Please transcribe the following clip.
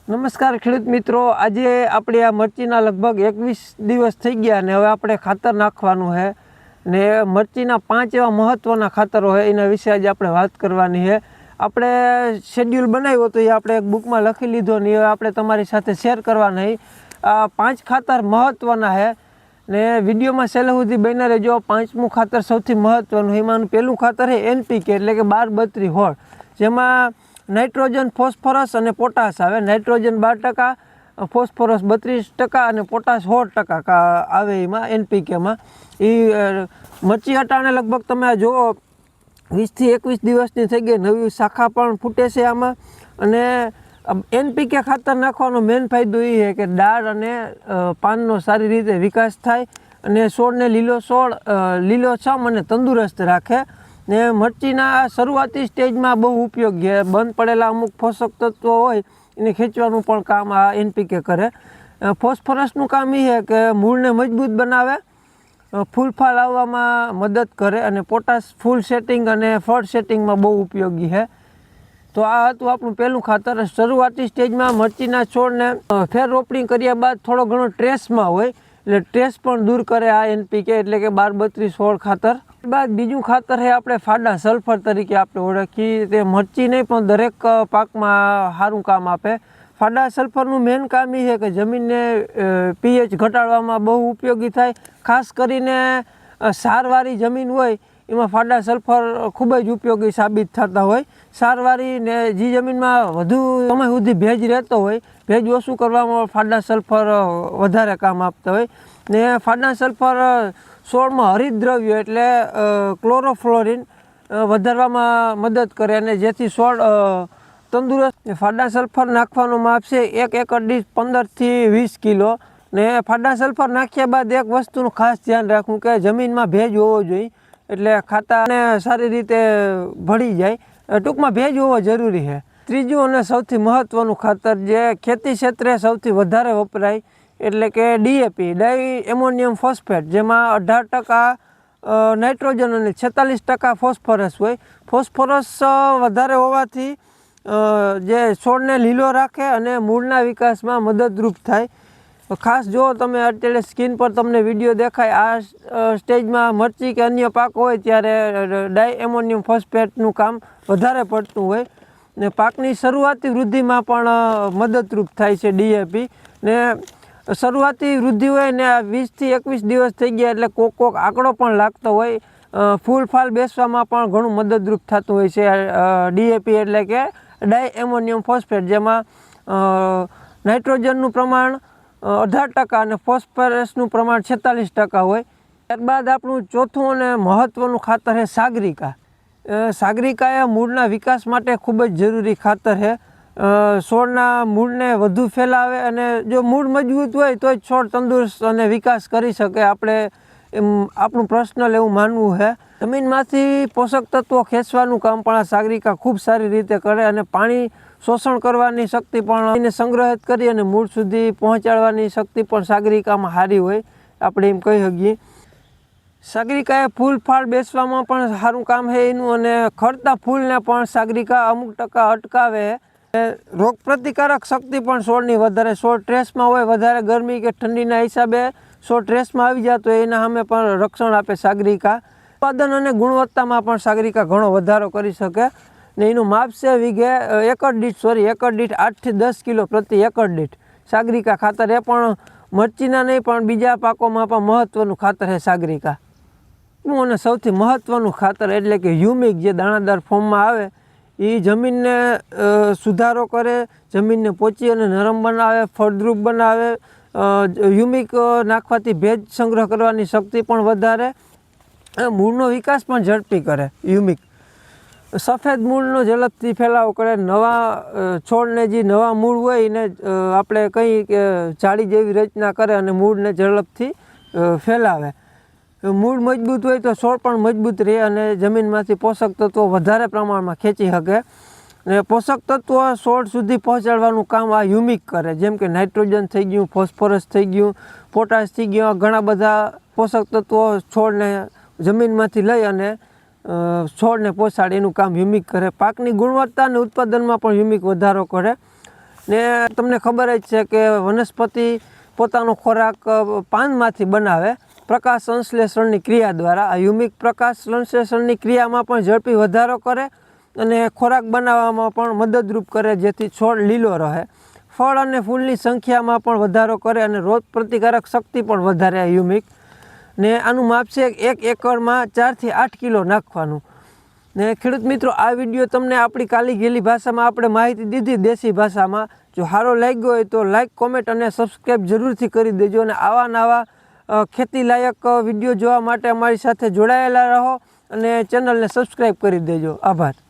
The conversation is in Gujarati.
નમસ્કાર ખેડૂત મિત્રો, આજે આપણે આ મરચીના લગભગ 21 દિવસ થઈ ગયા ને હવે આપણે ખાતર નાખવાનું છે ને મરચીના 5 એવા મહત્ત્વના ખાતરો છે એના વિશે આજે આપણે વાત કરવાની છે। આપણે શેડ્યુલ બનાવ્યો તો એ આપણે એક બુકમાં લખી લીધો ને હવે આપણે તમારી સાથે શેર કરવાના છે। આ 5 ખાતર મહત્ત્વના છે ને વિડીયોમાં છેલ્લે સુધી બન્યા રહેજો। 5મું ખાતર સૌથી મહત્ત્વનું એમાંનું પહેલું ખાતર છે NPK એટલે કે 12-32 હોળ, જેમાં નાઇટ્રોજન, ફોસ્ફરસ અને પોટાશ આવે। નાઇટ્રોજન 12%, ફોસ્ફરસ 32% અને પોટાશ 16% આવે એમાં NPKમાં। એ મરચી અટાણે લગભગ તમે જુઓ 20 થી 21 દિવસની થઈ ગઈ, નવી શાખા પણ ફૂટે છે આમાં। અને NPK ખાતર નાખવાનો મેઇન ફાયદો એ છે કે ડાળ અને પાનનો સારી રીતે વિકાસ થાય અને છોડને લીલોછમ અને તંદુરસ્ત રાખે ને મરચીના શરૂઆતી સ્ટેજમાં બહુ ઉપયોગી છે। બંધ પડેલા અમુક પોષક તત્વો હોય એને ખેંચવાનું પણ કામ આ NPK કરે। ફોસ્ફરસનું કામ એ છે કે મૂળને મજબૂત બનાવે, ફૂલફાલ આવવામાં મદદ કરે અને પોટાશ ફૂલ સેટિંગ અને ફળ સેટિંગમાં બહુ ઉપયોગી છે। તો આ હતું આપણું પહેલું ખાતર। શરૂઆતી સ્ટેજમાં મરચીના છોડને ફેર રોપણી કર્યા બાદ થોડો ઘણો ટ્રેસમાં હોય એટલે ટ્રેસ પણ દૂર કરે આ NPK એટલે કે 12-32 હોળ ખાતર। બાદ બીજું ખાતર છે આપણે ફાડા સલ્ફર તરીકે આપણે ઓળખીએ। તે મરચી નહીં પણ દરેક પાકમાં સારું કામ આપે। ફાડા સલ્ફરનું મેઇન કામ એ છે કે જમીનને pH ઘટાડવામાં બહુ ઉપયોગી થાય। ખાસ કરીને સારવાળી જમીન હોય એમાં ફાડા સલ્ફર ખૂબ જ ઉપયોગી સાબિત થતા હોય। સારવાળી ને જે જમીનમાં વધુ સમય સુધી ભેજ રહેતો હોય, ભેજ ઓછું કરવામાં ફાડા સલ્ફર વધારે કામ આપતા હોય ને ફાડા સલ્ફર છોડમાં હરિતદ્રવ્ય એટલે ક્લોરોફ્લોરિન વધારવામાં મદદ કરે અને જેથી છોડ તંદુરસ્ત। ફાડા સલ્ફર નાખવાનો માપ છે 1 એકર દીઠ 15 થી 20 કિલો ને ફાડા સલ્ફર નાખ્યા બાદ એક વસ્તુનું ખાસ ધ્યાન રાખવું કે જમીનમાં ભેજ હોવો જોઈએ એટલે ખાતરને સારી રીતે ભળી જાય। ટૂંકમાં ભેજ હોવો જરૂરી છે। ત્રીજું અને સૌથી મહત્ત્વનું ખાતર જે ખેતી ક્ષેત્રે સૌથી વધારે વપરાય એટલે કે DAP, ડાઈ એમોનિયમ ફોસ્ફેટ, જેમાં 18% નાઇટ્રોજન અને 46% ફોસ્ફરસ હોય। ફોસ્ફરસ વધારે હોવાથી જે છોડને લીલો રાખે અને મૂળના વિકાસમાં મદદરૂપ થાય। ખાસ જો તમે અત્યારે સ્ક્રીન પર તમને વિડીયો દેખાય, આ સ્ટેજમાં મરચી કે અન્ય પાક હોય ત્યારે ડાઈ એમોનિયમ ફોસ્ફેટનું કામ વધારે પડતું હોય ને પાકની શરૂઆતી વૃદ્ધિમાં પણ મદદરૂપ થાય છે DAP ને શરૂઆતી વૃદ્ધિ હોય ને 20 થી 21 દિવસ થઈ ગયા એટલે કોક આંકડો પણ લાગતો હોય, ફૂલ ફાલ બેસવામાં પણ ઘણું મદદરૂપ થતું હોય છે DAP એટલે કે ડાઈ એમોનિયમ ફોસ્ફેટ, જેમાં નાઇટ્રોજનનું પ્રમાણ 18% અને ફોસ્ફરસનું પ્રમાણ 46% હોય। ત્યારબાદ આપણું ચોથું અને મહત્ત્વનું ખાતર છે સાગરિકા। સાગરિકા એ મૂળના વિકાસ માટે ખૂબ જ જરૂરી ખાતર છે। છોડના મૂળને વધુ ફેલાવે અને જો મૂળ મજબૂત હોય તો જ છોડ તંદુરસ્ત અને વિકાસ કરી શકે, આપણે આપણું પર્સનલ એવું માનવું છે। જમીનમાંથી પોષક તત્વો ખેંચવાનું કામ પણ આ સાગરિકા ખૂબ સારી રીતે કરે અને પાણી શોષણ કરવાની શક્તિ પણ એને સંગ્રહિત કરી અને મૂળ સુધી પહોંચાડવાની શક્તિ પણ સાગરિકામાં સારી હોય, આપણે એમ કહી શકીએ। સાગરિકા એ ફૂલ ફાળ બેસવામાં પણ સારું કામ છે એનું અને ખરતા ફૂલને પણ સાગરિકા અમુક ટકા અટકાવે। રોગ પ્રતિકારક શક્તિ પણ છોડની વધારે, છોડ ટ્રેસમાં હોય, વધારે ગરમી કે ઠંડીના હિસાબે છોડ ટ્રેસમાં આવી જાય તો એના સામે પણ રક્ષણ આપે સાગરિકા। ઉત્પાદન અને ગુણવત્તામાં પણ સાગરિકા ઘણો વધારો કરી શકે ને એનું માપ છે એકર દીઠ 8 થી 10 કિલો પ્રતિ એકર દીઠ સાગરિકા ખાતર। એ પણ મરચીના નહીં પણ બીજા પાકોમાં પણ મહત્ત્વનું ખાતર છે સાગરિકા। અને સૌથી મહત્ત્વનું ખાતર એટલે કે હ્યુમિક, જે દાણાદાર ફોર્મમાં આવે, એ જમીનને સુધારો કરે, જમીનને પોચી અને નરમ બનાવે, ફળદ્રુપ બનાવે। હ્યુમિક નાખવાથી ભેજ સંગ્રહ કરવાની શક્તિ પણ વધારે, મૂળનો વિકાસ પણ ઝડપી કરે હ્યુમિક। સફેદ મૂળનો ઝડપથી ફેલાવો કરે, નવા છોડને જે નવા મૂળ હોય એને આપણે કહીએ કે જાળી જેવી રચના કરે અને મૂળને ઝડપથી ફેલાવે। મૂળ મજબૂત હોય તો છોડ પણ મજબૂત રહે અને જમીનમાંથી પોષક તત્વો વધારે પ્રમાણમાં ખેંચી શકે ને પોષક તત્વો છોડ સુધી પહોંચાડવાનું કામ આ હ્યુમિક કરે, જેમ કે નાઇટ્રોજન થઈ ગયું, ફોસ્ફરસ થઈ ગયું, પોટાશ થઈ ગયું। ઘણા બધા પોષક તત્વો છોડને જમીનમાંથી લઈ અને છોડને પહોંચાડે એનું કામ હ્યુમિક કરે। પાકની ગુણવત્તા અને ઉત્પાદનમાં પણ હ્યુમિક વધારો કરે। ને તમને ખબર જ છે કે વનસ્પતિ પોતાનો ખોરાક પાનમાંથી બનાવે પ્રકાશ સંશ્લેષણની ક્રિયા દ્વારા. આ હ્યુમિક પ્રકાશ સંશ્લેષણની ક્રિયામાં પણ ઝડપી વધારો કરે અને ખોરાક બનાવવામાં પણ મદદરૂપ કરે, જેથી છોડ લીલો રહે. ફળ અને ફૂલની સંખ્યામાં પણ વધારો કરે અને રોગ પ્રતિકારક શક્તિ પણ વધારે હ્યુમિક. ને આનું માપ છે 1 એકરમાં 4 થી 8 કિલો નાખવાનું. ને ખેડૂત મિત્રો, આ વિડીયો તમને આપણી કાલી ગેલી ભાષામાં આપણે માહિતી દીધી, દેશી ભાષામાં. જો સારો લાગ્યો હોય તો લાઇક, કોમેન્ટ અને સબસ્ક્રાઈબ જરૂરથી કરી દેજો. અને આવા નવા ખેતીલાયક વિડીયો જોવા માટે અમારી સાથે જોડાયેલા રહો અને ચેનલને સબસ્ક્રાઈબ કરી દેજો. આભાર.